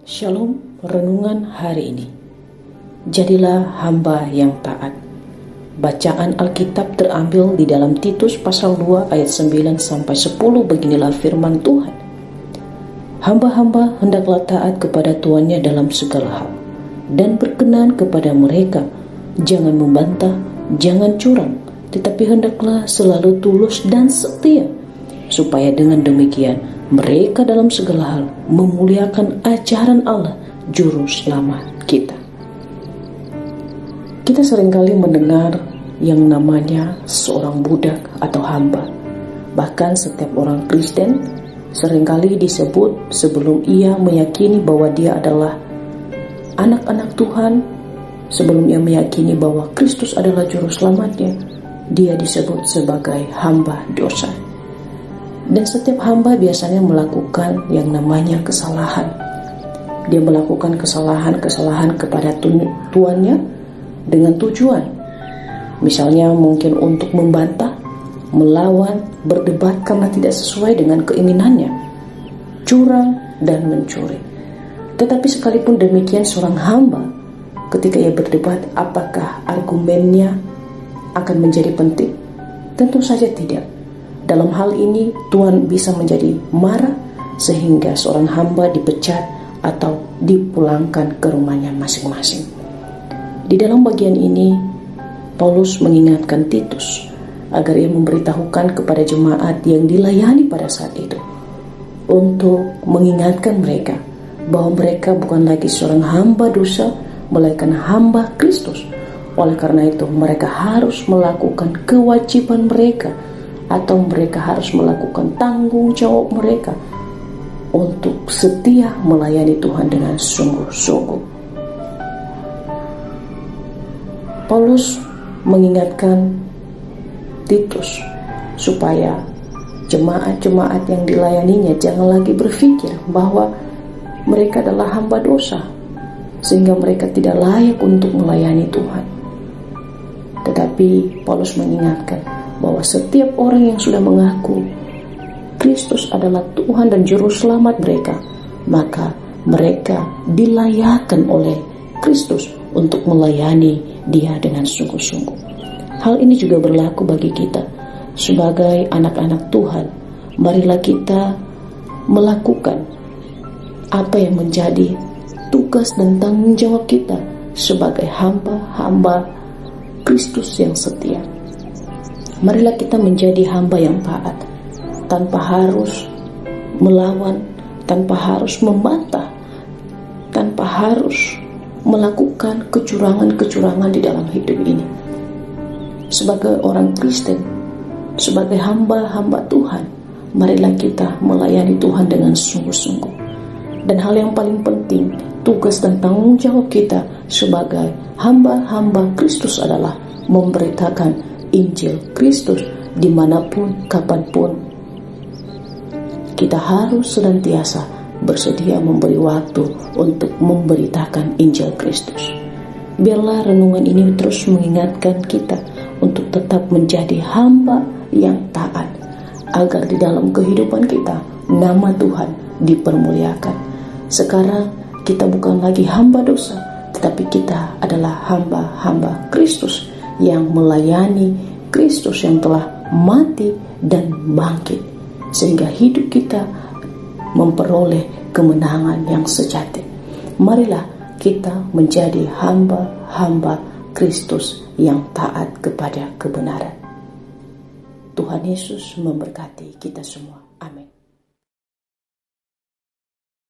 Shalom, renungan hari ini. Jadilah hamba yang taat. Bacaan Alkitab terambil di dalam Titus pasal 2 ayat 9 sampai 10. Beginilah firman Tuhan. Hamba-hamba hendaklah taat kepada tuannya dalam segala hal, dan berkenan kepada mereka. Jangan membantah, jangan curang, tetapi hendaklah selalu tulus dan setia, supaya dengan demikian mereka dalam segala hal memuliakan ajaran Allah, Juru Selamat kita. Kita seringkali mendengar yang namanya seorang budak atau hamba. Bahkan setiap orang Kristen seringkali disebut sebelum ia meyakini bahwa dia adalah anak-anak Tuhan, sebelum ia meyakini bahwa Kristus adalah Juru Selamatnya, dia disebut sebagai hamba dosa. Dan setiap hamba biasanya melakukan yang namanya kesalahan. Dia melakukan kesalahan-kesalahan kepada tuannya dengan tujuan. Misalnya mungkin untuk membantah, melawan, berdebat karena tidak sesuai dengan keinginannya, curang dan mencuri. Tetapi sekalipun demikian, seorang hamba ketika ia berdebat, apakah argumennya akan menjadi penting? Tentu saja tidak. Dalam hal ini Tuhan bisa menjadi marah sehingga seorang hamba dipecat atau dipulangkan ke rumahnya masing-masing. Di dalam bagian ini Paulus mengingatkan Titus agar ia memberitahukan kepada jemaat yang dilayani pada saat itu untuk mengingatkan mereka bahwa mereka bukan lagi seorang hamba dosa, melainkan hamba Kristus. Oleh karena itu mereka harus melakukan kewajiban mereka, atau mereka harus melakukan tanggung jawab mereka untuk setia melayani Tuhan dengan sungguh-sungguh. Paulus mengingatkan Titus supaya jemaat-jemaat yang dilayaninya jangan lagi berpikir bahwa mereka adalah hamba dosa sehingga mereka tidak layak untuk melayani Tuhan. Tetapi Paulus mengingatkan bahwa setiap orang yang sudah mengaku Kristus adalah Tuhan dan Juru Selamat mereka, maka mereka dilayakkan oleh Kristus untuk melayani Dia dengan sungguh-sungguh. Hal ini juga berlaku bagi kita sebagai anak-anak Tuhan. Marilah kita melakukan apa yang menjadi tugas dan tanggung jawab kita sebagai hamba-hamba Kristus yang setia. Marilah kita menjadi hamba yang taat, tanpa harus melawan, tanpa harus membantah, tanpa harus melakukan kecurangan-kecurangan di dalam hidup ini. Sebagai orang Kristen, sebagai hamba-hamba Tuhan, marilah kita melayani Tuhan dengan sungguh-sungguh. Dan hal yang paling penting, tugas dan tanggung jawab kita sebagai hamba-hamba Kristus adalah memberitakan Injil Kristus dimanapun, kapanpun. Kita harus senantiasa bersedia memberi waktu untuk memberitakan Injil Kristus. Biarlah renungan ini terus mengingatkan kita untuk tetap menjadi hamba yang taat, agar di dalam kehidupan kita nama Tuhan dipermuliakan. Sekarang kita bukan lagi hamba dosa, tetapi kita adalah hamba-hamba Kristus yang melayani Kristus yang telah mati dan bangkit, sehingga hidup kita memperoleh kemenangan yang sejati. Marilah kita menjadi hamba-hamba Kristus yang taat kepada kebenaran. Tuhan Yesus memberkati kita semua. Amin.